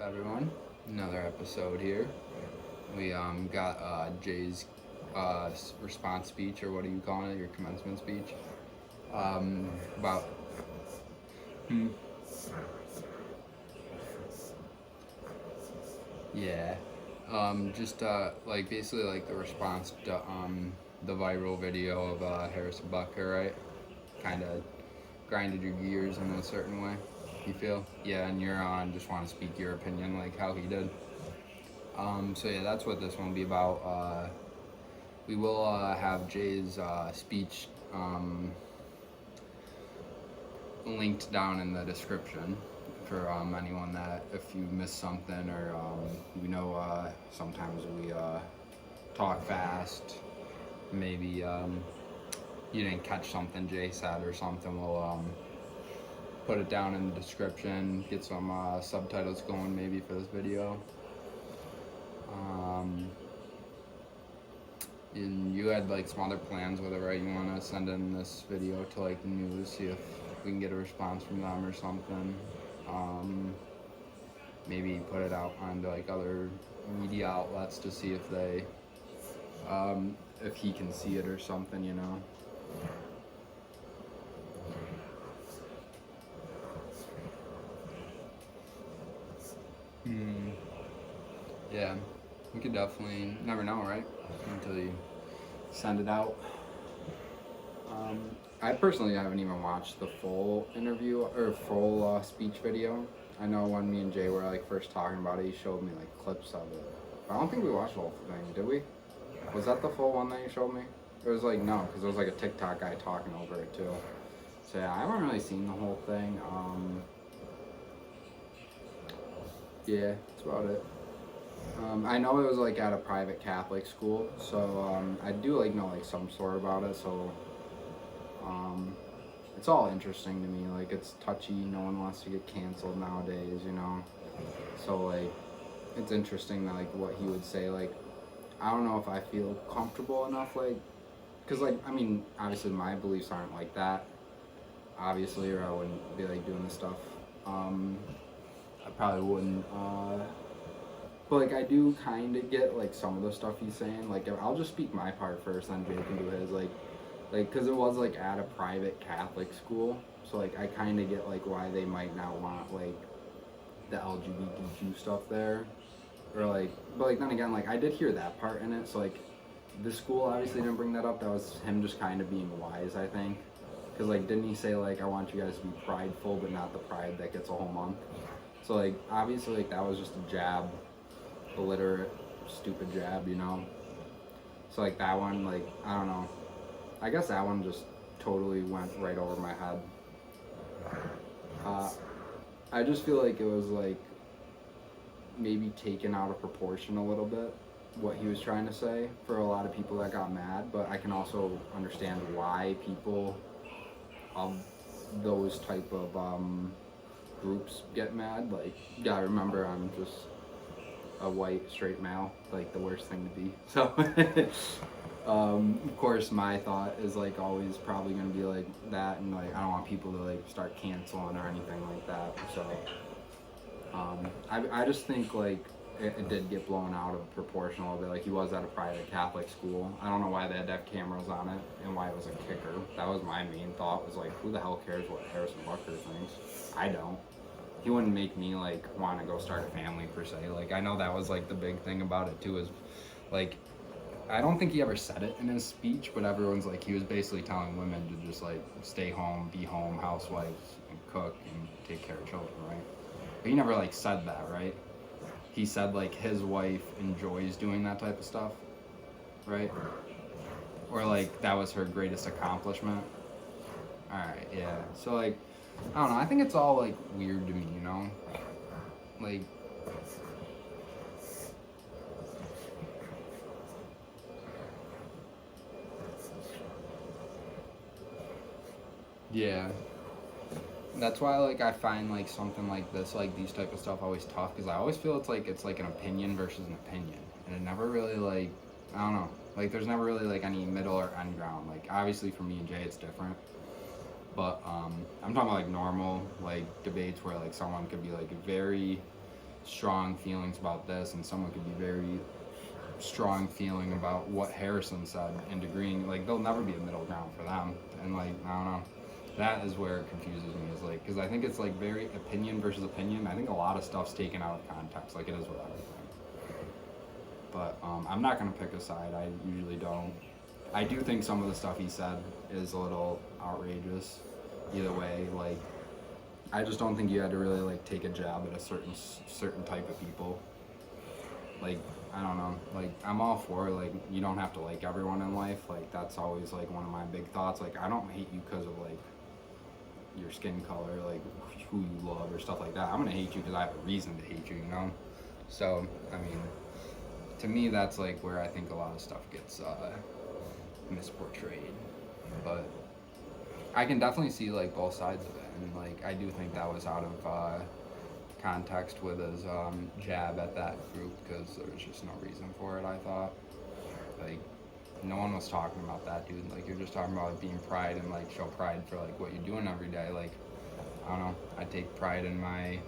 everyone? Another episode here. We got Jay's response speech, or what are you calling it? Your commencement speech. About hmm, yeah. Just like basically like the response to the viral video of Harrison Butker, right? Kind of grinded your gears in a certain way. You feel? Yeah, and you're on. Just want to speak your opinion, like how he did. So yeah, that's what this one will be about. We will have Jay's speech linked down in the description for anyone that if you missed something or sometimes we talk fast. Maybe you didn't catch something Jay said or something. We'll put it down in the description. Get some subtitles going maybe for this video. And you had like some other plans with it, right? You want to send in this video to like the news, see if we can get a response from them or something. Maybe put it out onto like other media outlets to see if they, if he can see it or something, you know. Yeah, we could definitely never know, right? Until you send it out. I personally haven't even watched the full interview or full speech video. I know when me and Jay were like first talking about it, he showed me like clips of it. But I don't think we watched the whole thing, did we? Was that the full one that you showed me? It was like no, because it was like a TikTok guy talking over it too. So yeah, I haven't really seen the whole thing. Yeah, that's about it. I know it was like at a private Catholic school, so I do like know like some sort about it. So it's all interesting to me. Like it's touchy. No one wants to get canceled nowadays, you know. So like it's interesting that like what he would say. Like I don't know if I feel comfortable enough, like, cause like I mean obviously my beliefs aren't like that, obviously, or I wouldn't be like doing this stuff. I probably wouldn't. But like I do kind of get like some of the stuff he's saying. Like I'll just speak my part first, then Jay can do his. Like because it was like at a private Catholic school, so like I kind of get like why they might not want like the LGBTQ stuff there, or like. But like then again, like I did hear that part in it. So like the school obviously didn't bring that up. That was him just kind of being wise, I think. Because like didn't he say like I want you guys to be prideful, but not the pride that gets a whole month. So like obviously like that was just a jab, illiterate, stupid jab, you know. So like that one, like I don't know. I guess that one just totally went right over my head. I just feel like it was like maybe taken out of proportion a little bit what he was trying to say for a lot of people that got mad. But I can also understand why people of those type of groups get mad. Like, yeah, I remember I'm just a white straight male, like the worst thing to be. So of course my thought is like always probably gonna be like that, and like I don't want people to like start canceling or anything like that. So I just think like it did get blown out of proportion a little bit. Like he was at a private Catholic school. I don't know why they had to have cameras on it and why it was a kicker. That was my main thought, was like, who the hell cares what Harrison Butker thinks? I don't. He wouldn't make me like want to go start a family per se. Like I know that was like the big thing about it too, is like I don't think he ever said it in his speech, but everyone's like he was basically telling women to just like stay home, be home, housewives, and cook and take care of children, right? But he never like said that, right? He said like his wife enjoys doing that type of stuff, right? Or like that was her greatest accomplishment. All right, yeah. So like I don't know. I think it's all like weird to me, you know. Like, yeah. That's why like I find like something like this, like these type of stuff, always tough, because I always feel it's like an opinion versus an opinion, and it never really like I don't know. Like there's never really like any middle or end ground. Like obviously for me and Jay it's different. But I'm talking about like normal like debates where like someone could be like very strong feelings about this, and someone could be very strong feeling about what Harrison said and agreeing. Like, there'll never be a middle ground for them. And, like, I don't know. That is where it confuses me, is like, because I think it's like very opinion versus opinion. I think a lot of stuff's taken out of context, like it is with everything. But I'm not going to pick a side. I usually don't. I do think some of the stuff he said is a little outrageous. Either way, like, I just don't think you had to really like take a jab at a certain type of people. Like, I don't know. Like, I'm all for like you don't have to like everyone in life. Like, that's always like one of my big thoughts. Like, I don't hate you because of like your skin color, like who you love or stuff like that. I'm gonna hate you because I have a reason to hate you, you know? So, I mean, to me, that's like where I think a lot of stuff gets misportrayed. But I can definitely see like both sides of it, and like I do think that was out of context with his jab at that group, because there was just no reason for it. I thought, like, no one was talking about that, dude. Like, you're just talking about like being pride and like show pride for like what you're doing every day. Like, I don't know, I take pride in my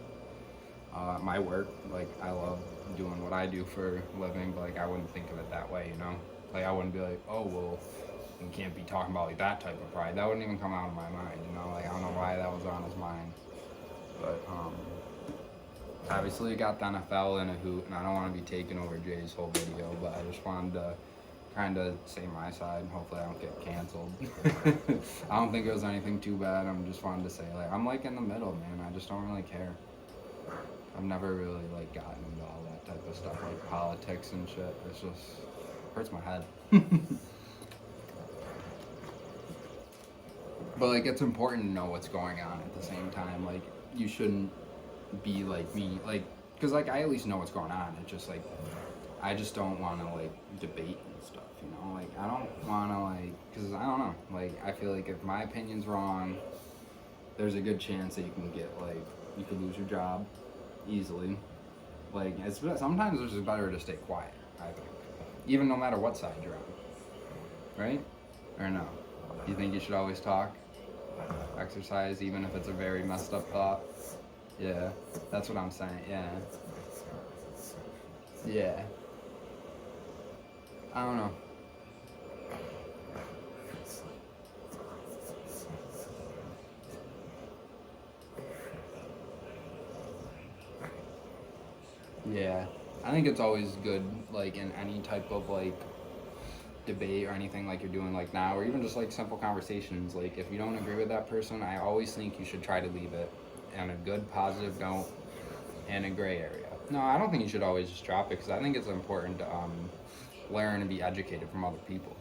my work. Like, I love doing what I do for a living, but like I wouldn't think of it that way, you know? Like, I wouldn't be like, oh well, you can't be talking about like that type of pride. That wouldn't even come out of my mind, you know? Like, I don't know why that was on his mind. But obviously it got the NFL in a hoot, and I don't want to be taking over Jay's whole video, but I just wanted to kind of say my side, and hopefully I don't get canceled. I don't think it was anything too bad. I'm just wanted to say, like, I'm like in the middle, man. I just don't really care. I've never really like gotten into all that type of stuff, like politics and shit. It's just hurts my head. But like, it's important to know what's going on at the same time. Like, you shouldn't be like me, like, because like I at least know what's going on. It's just like I just don't want to like debate and stuff, you know? Like, I don't want to like, because I don't know, like, I feel like if my opinion's wrong, there's a good chance that you can get like, you could lose your job easily. Like, it's sometimes it's just better to stay quiet, I think, even no matter what side you're on, right? Or no? You think you should always talk, exercise, even if it's a very messed up thought? Yeah, that's what I'm saying. Yeah. I don't know. Yeah, I think it's always good, like, in any type of like debate or anything like you're doing like now, or even just like simple conversations. Like, if you don't agree with that person, I always think you should try to leave it on a good positive note and a gray area. No, I don't think you should always just drop it, because I think it's important to learn and be educated from other people,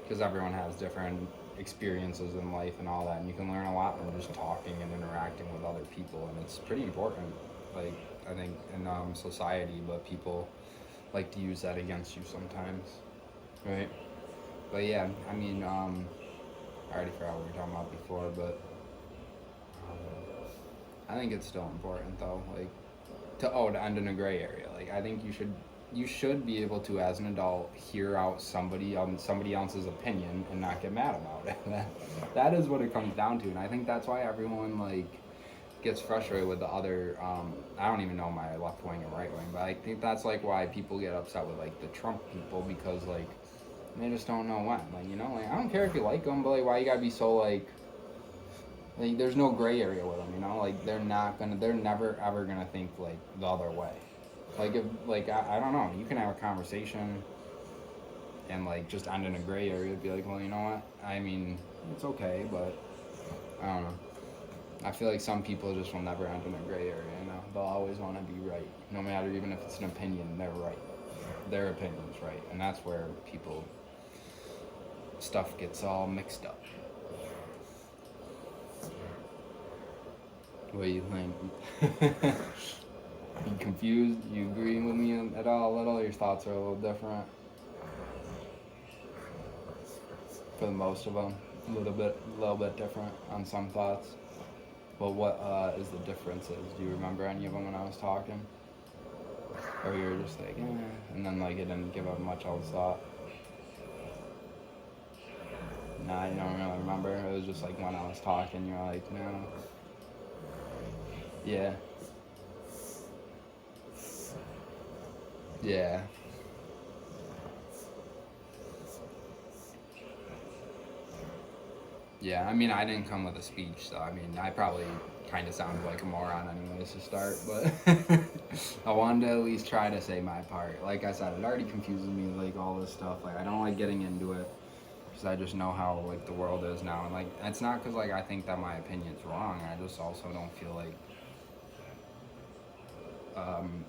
because everyone has different experiences in life and all that, and you can learn a lot from just talking and interacting with other people, and it's pretty important, like, I think, in society, but people like to use that against you sometimes, right? But yeah, I mean, I already forgot what we were talking about before, but I think it's still important though, like, to end in a gray area. Like, I think you should be able to, as an adult, hear out somebody else's opinion and not get mad about it. That is what it comes down to, and I think that's why everyone like gets frustrated with the other. I don't even know my left wing and right wing, but I think that's like why people get upset with like the Trump people, because like they just don't know when. Like, you know, like, I don't care if you like them, but like, why you gotta be so like there's no gray area with them, you know? Like, they're never ever gonna think like the other way. Like, if like I don't know, you can have a conversation and like just end in a gray area, be like, well, you know what? I mean, it's okay, but I don't know. I feel like some people just will never end in a gray area, you know? They'll always want to be right, no matter, even if it's an opinion, they're right. Their opinion's right, and that's where stuff gets all mixed up. What do you think? You confused? You agreeing with me at all a little? Your thoughts are a little different? For the most of them, a little bit different on some thoughts. But what is the differences? Do you remember any of them when I was talking? Or you were just like, and then like it didn't give up much else thought? Nah, you don't really remember? It was just like when I was talking, you're like, no. Yeah. Yeah. Yeah, I mean, I didn't come with a speech, so I mean, I probably kind of sounded like a moron anyways to start, but I wanted to at least try to say my part. Like I said, it already confuses me, like all this stuff. Like I don't like getting into it because I just know how like the world is now, and like it's not because like I think that my opinion's wrong. I just also don't feel like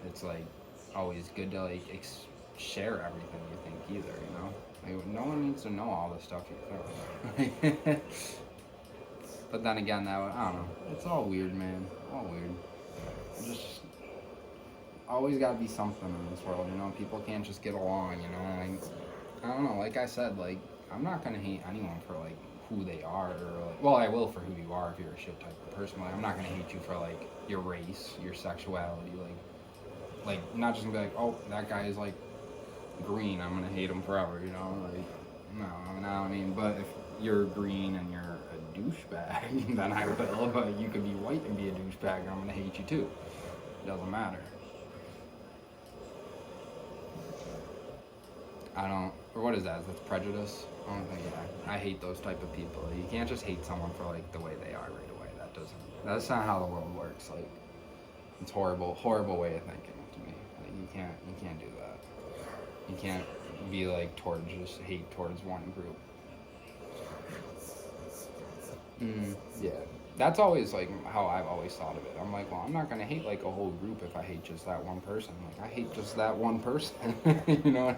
it's like always good to like share everything you think either. You know, like no one needs to know all this stuff you think. But then again, that I don't know. It's all weird, man. All weird. Just always got to be something in this world, you know. People can't just get along, you know. Like I don't know. Like I said, like I'm not gonna hate anyone for like who they are, or like, well, I will for who you are if you're a shit type of person. Like I'm not gonna hate you for like your race, your sexuality, like not just gonna be like, oh, that guy is like green. I'm gonna hate him forever, you know. Like no, I mean, but if you're green and you're a douchebag, then I will. But you could be white and be a douchebag, and I'm gonna hate you too. It doesn't matter. I don't. Or what is that? That's prejudice. I don't think. Yeah, I hate those type of people. You can't just hate someone for like the way they are right away. That doesn't. That's not how the world works. Like it's horrible, horrible way of thinking to me. Like, you can't do that. You can't be like towards just hate towards one group. Yeah, that's always like how I've always thought of it. I'm like, well, I'm not gonna hate like a whole group if I hate just that one person. Like I hate just that one person. You know,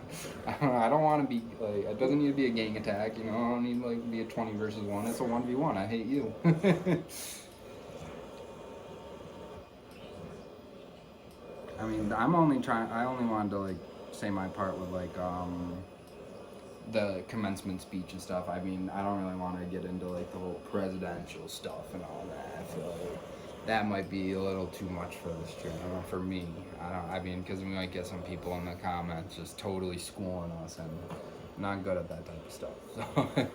I don't want to be like. It doesn't need to be a gang attack. You know, I don't need like to be a 20 versus one. It's a 1v1. I hate you. I mean, I'm only trying. I only wanted to like say my part with like the commencement speech and stuff. I mean, I don't really want to get into like the whole presidential stuff and all that. I feel like that might be a little too much for this channel for me. I don't. I mean, because we might get some people in the comments just totally schooling us, and I'm not good at that type of stuff. So,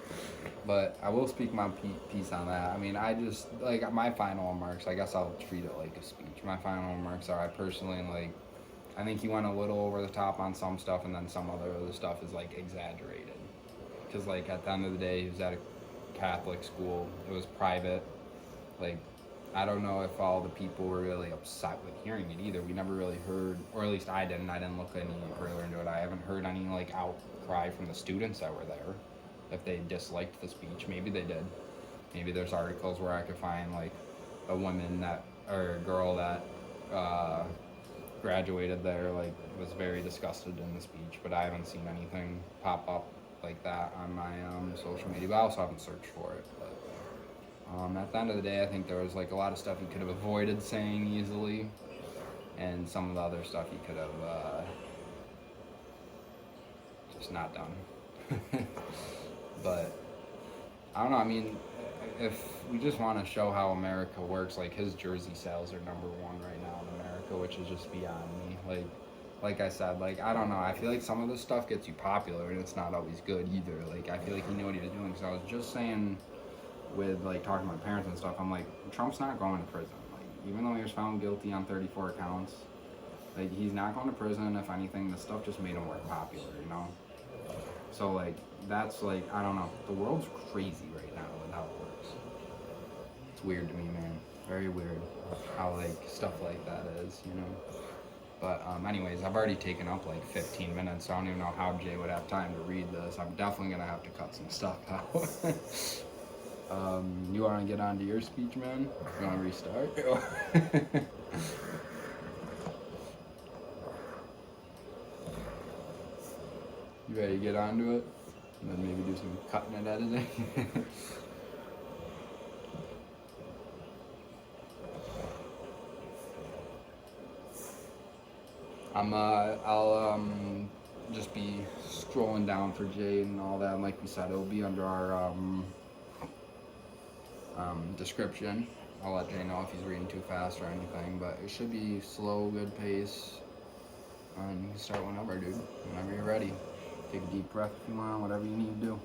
but I will speak my piece on that. I mean, I just like my final remarks. I guess I'll treat it like a speech. My final remarks are: I personally like I think he went a little over the top on some stuff, and then some other stuff is like exaggerated. Because like at the end of the day, he was at a Catholic school. It was private. Like I don't know if all the people were really upset with hearing it either. We never really heard, or at least I didn't. I didn't look any further into it. I haven't heard any like outcry from the students that were there. If they disliked the speech, maybe they did. Maybe there's articles where I could find like a woman that or a girl that graduated there like was very disgusted in the speech, but I haven't seen anything pop up like that on my social media. But I also haven't searched for it. But at the end of the day, I think there was like a lot of stuff he could have avoided saying easily, and some of the other stuff he could have just not done. But I don't know. I mean, if we just want to show how America works, like his jersey sales are number one right now in America, which is just beyond me. Like I said, like I don't know. I feel like some of this stuff gets you popular, and it's not always good either. Like I feel like he knew what he was doing. Because I was just saying, with like talking to my parents and stuff, I'm like, Trump's not going to prison. Like even though he was found guilty on 34 counts, like he's not going to prison. If anything, the stuff just made him more popular, you know. So like that's like I don't know. The world's crazy right now with how it works. It's weird to me, man. Very weird how like stuff like that is, you know. But anyways, I've already taken up like 15 minutes, so I don't even know how Jay would have time to read this. I'm definitely gonna have to cut some stuff out. You want to get on to your speech, man? You want to restart? You ready to get onto it? And then maybe do some cutting and editing? I'll just be scrolling down for Jay and all that. And like we said, it'll be under our description. I'll let Jay know if he's reading too fast or anything, but it should be slow, good pace. And you can start whenever, dude. Whenever you're ready. Take a deep breath if you want, whatever you need to do.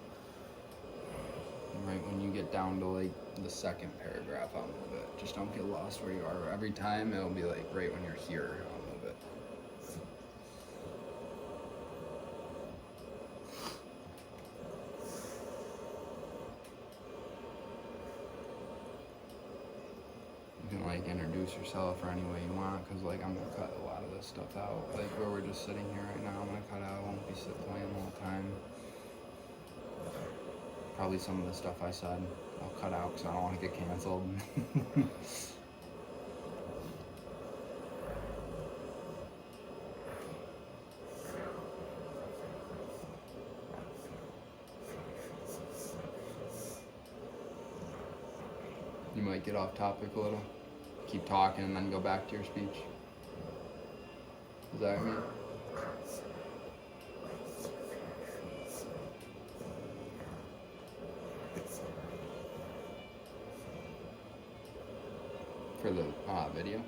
Right when you get down to like the second paragraph, I'll move it. Just don't get lost where you are. Every time it'll be like right when you're here, I'll move it. can like introduce yourself or any way you want, because like I'm gonna cut a lot of this stuff out. Like where we're just sitting here right now, I'm gonna cut out. I won't be playing the whole time. Probably some of the stuff I said I'll cut out because I don't want to get canceled. You might get off topic a little. Keep talking and then go back to your speech. Is that what I mean? For the video?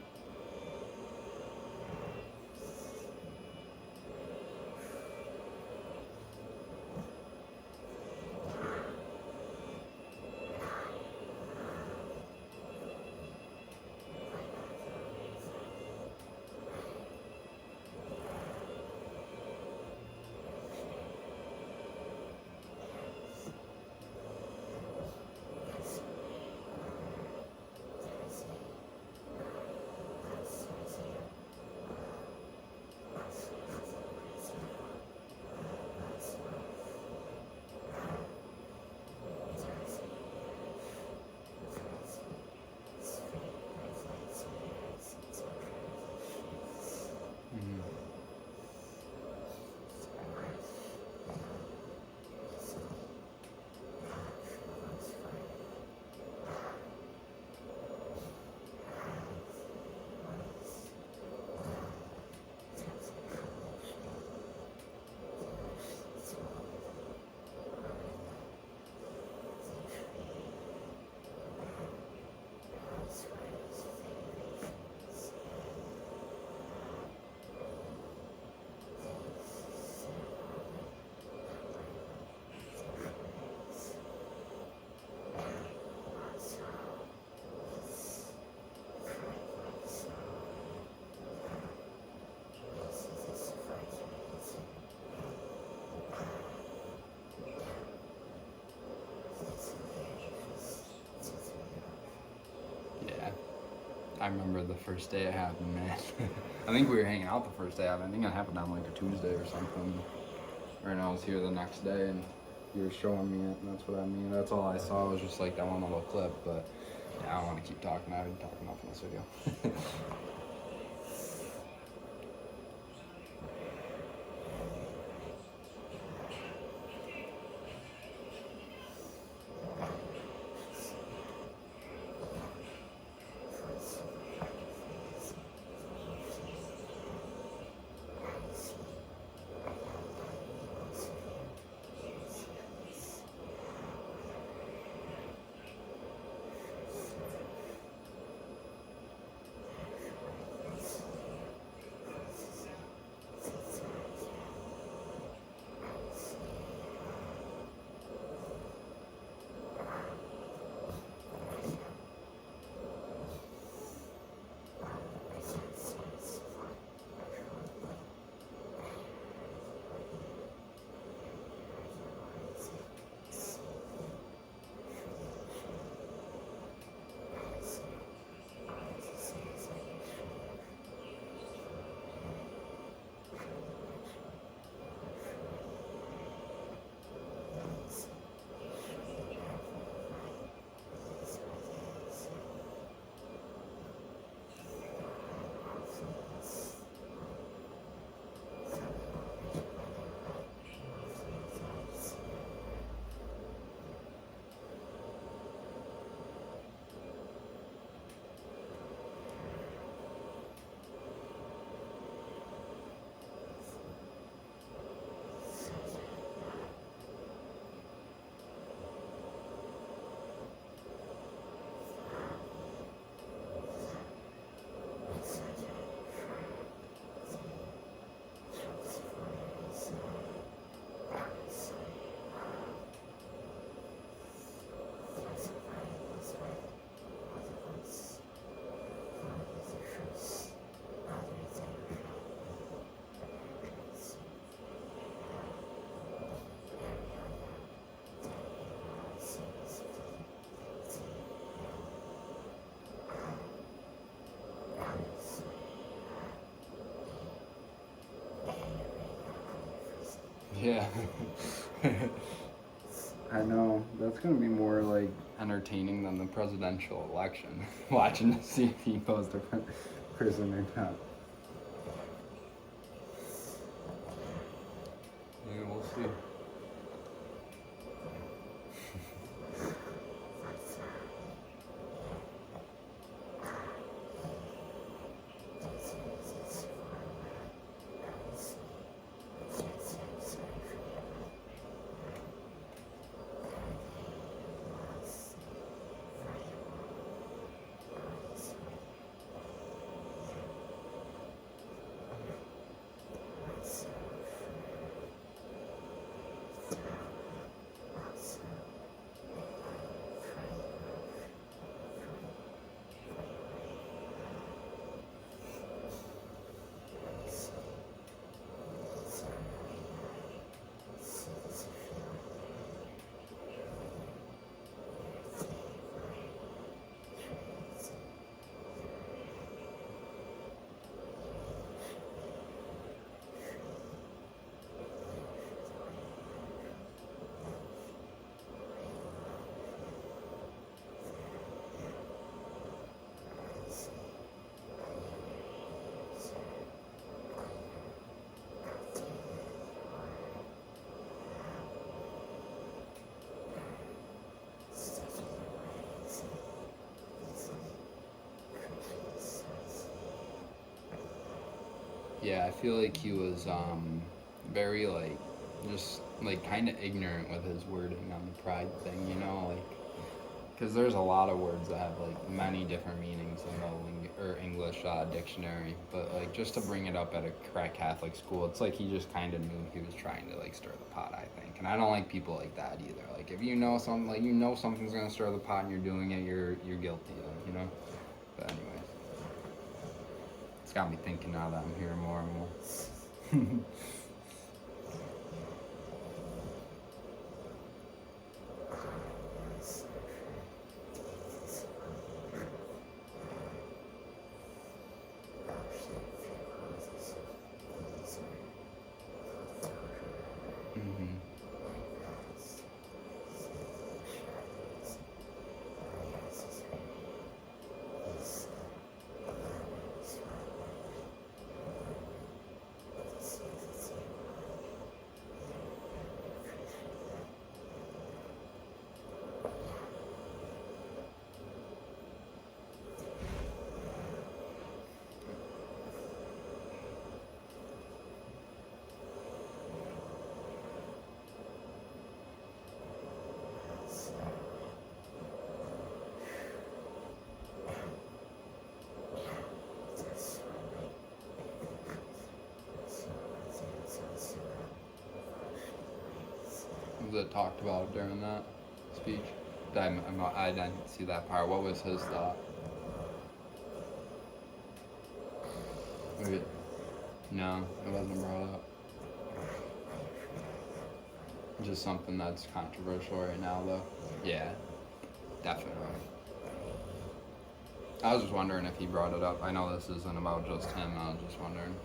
I remember the first day it happened, man. I think we were hanging out the first day. I think it happened on like a Tuesday or something. And I was here the next day and you were showing me it, and that's what I mean. That's all I saw was just like that one little clip, but yeah, I don't want to keep talking. I've been talking enough in this video. Yeah. I know. That's going to be more like entertaining than the presidential election. Watching to see if he goes to prison or not. Yeah, we'll see. Yeah, I feel like he was very like just like kind of ignorant with his wording on the pride thing, you know, like because there's a lot of words that have like many different meanings in the English dictionary, but like just to bring it up at a Catholic school, it's like he just kind of knew he was trying to like stir the pot, I think, and I don't like people like that either. Like if you know something, like you know something's gonna stir the pot and you're doing it, you're guilty, you know. But anyways. It's got me thinking now that I'm hearing more and more. Mm-hmm. Was it talked about during that speech? I didn't see that part. What was his thought? No, it wasn't brought up. Just something that's controversial right now, though. Yeah, definitely. I was just wondering if he brought it up. I know this isn't about just him. I was just wondering.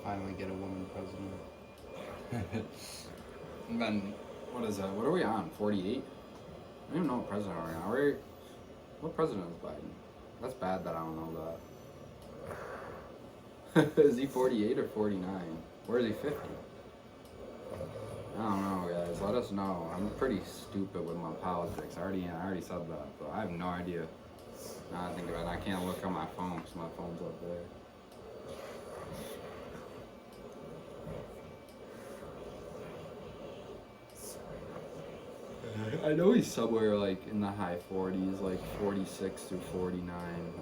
finally get a woman president. And then, what is that? What are we on? 48? I don't even know what president we're on. What president is Biden? That's bad that I don't know that. Is he 48 or 49? Or is he 50? I don't know, guys. Let us know. I'm pretty stupid with my politics. I already said that, but I have no idea. Now I think about it, I can't look on my phone because my phone's up there. I know he's somewhere like in the high 40s, like 46 through 49.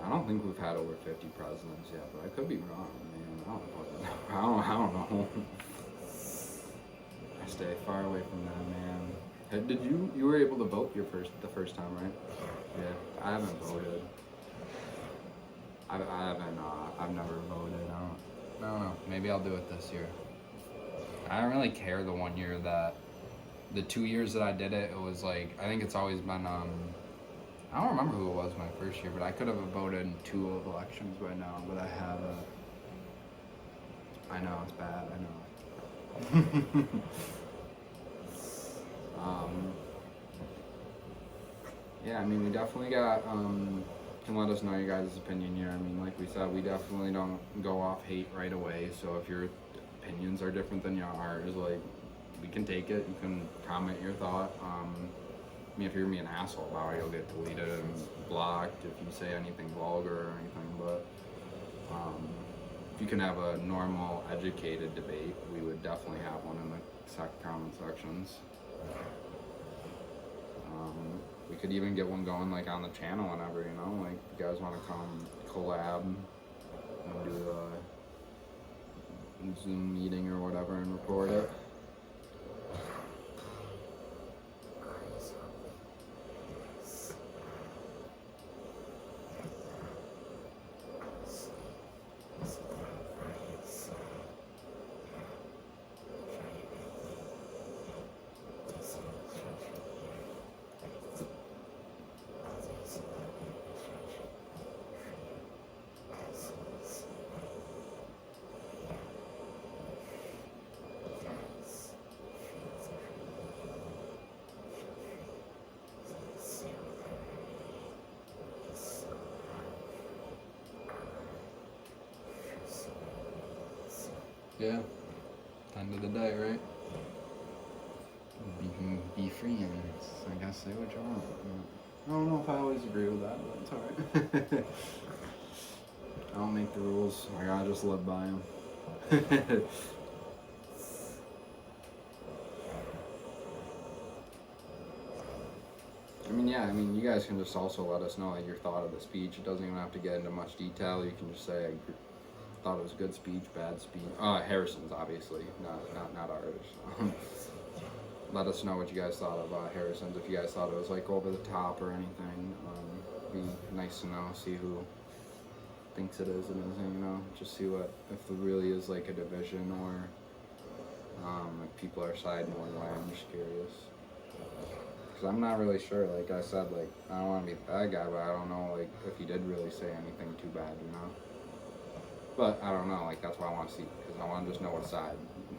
I don't think we've had over 50 presidents yet, but I could be wrong, man. I don't know. I stay far away from that, man. Did you were able to vote the first time, right? Yeah, I haven't voted. I've never voted. I don't know. Maybe I'll do it this year. I don't really care the 1 year that. The 2 years that I did it, it was like, I think it's always been, I don't remember who it was my first year, but I could have voted in 2 of elections by now, but I haven't. I know, it's bad, I know. Yeah, I mean, we definitely got, can let us know your guys' opinion here. I mean, like we said, we definitely don't go off hate right away, so if your opinions are different than ours, like, we can take it. You can comment your thought. I mean, if you're being an asshole about it, you'll get deleted and blocked if you say anything vulgar or anything. But if you can have a normal, educated debate, we would definitely have one in the comment sections. We could even get one going like on the channel whenever, you know, like if you guys want to come collab and do a Zoom meeting or whatever and record it. Yeah, end of the day, right? You can be free and I guess say what you want. I don't know if I always agree with that, but it's alright. I don't make the rules. I gotta just live by them. I mean, you guys can just also let us know like, your thought of the speech. It doesn't even have to get into much detail. You can just say, I thought it was a good speech, bad speech. Harrison's obviously, not ours. Let us know what you guys thought of Harrison's. If you guys thought it was like over the top or anything, be nice to know. See who thinks it is and isn't. You know, just see what if there really is like a division or if people are siding one way. I'm just curious because I'm not really sure. Like I said, like I don't want to be the bad guy, but I don't know like if he did really say anything too bad. You know. But I don't know, like that's why I want to see, because I want to just know what side.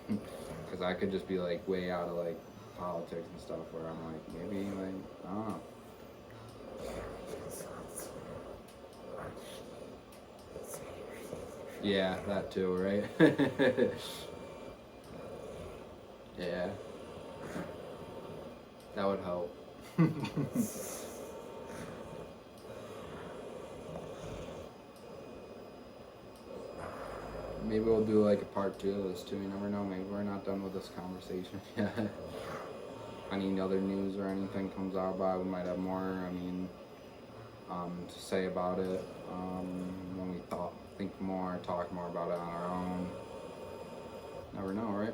Because I could just be like way out of like politics and stuff where I'm like, maybe like, I don't know. Yeah, that too, right? Yeah. That would help. Maybe we'll do like a part 2 of this too. You never know. Maybe we're not done with this conversation yet. Any other news or anything comes out about it, we might have more. I mean, to say about it when we think more, talk more about it on our own. Never know, right?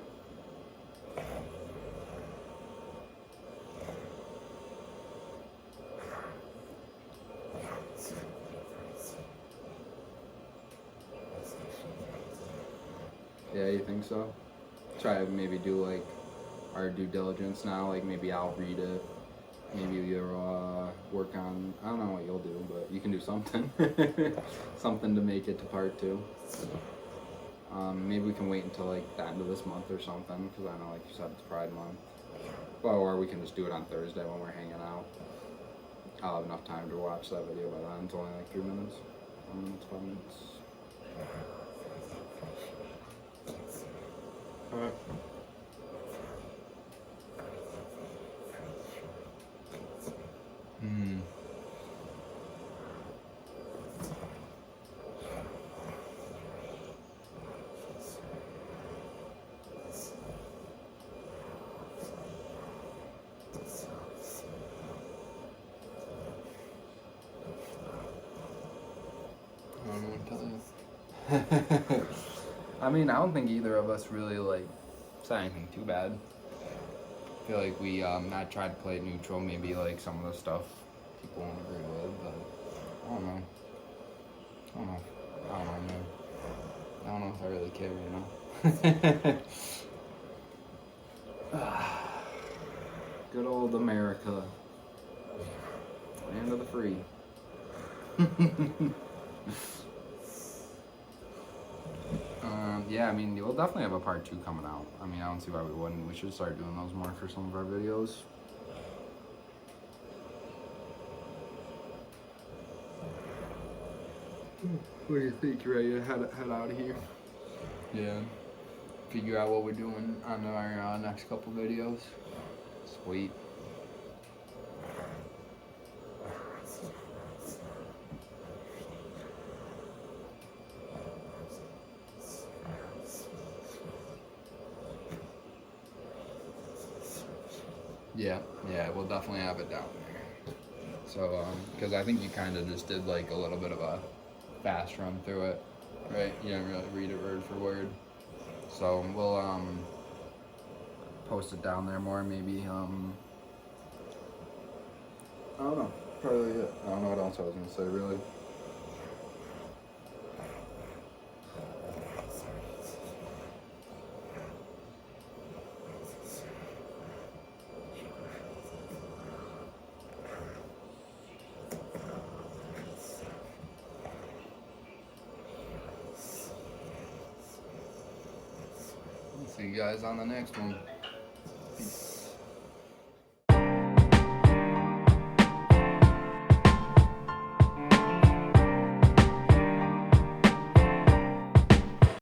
Yeah, you think so? Try to maybe do like our due diligence now. Like maybe I'll read it. Maybe you'll work on. I don't know what you'll do, but you can do something. Something to make it to part 2. Maybe we can wait until like the end of this month or something, because I know, like you said, it's Pride Month. Well, or we can just do it on Thursday when we're hanging out. I'll have enough time to watch that video by then. It's only like 3 minutes. 1 minute, 5 minutes. Alright. I don't know what to tell you. I mean, I don't think either of us really like said anything too bad. I feel like we I tried to play it neutral, maybe like some of the stuff people won't agree with, but I don't know. I don't know, man. I don't know if I really care, you know. Good old America. Land of the free. Yeah, I mean, we'll definitely have a part 2 coming out. I mean, I don't see why we wouldn't. We should start doing those more for some of our videos. What do you think? You ready to head out of here? Yeah. Figure out what we're doing on our next couple videos. Sweet. Yeah, we'll definitely have it down there. So, because I think you kind of just did like a little bit of a fast run through it, right? You didn't really read it word for word. So we'll post it down there more, maybe. I don't know. Probably it. I don't know what else I was gonna say, really. See you guys on the next one.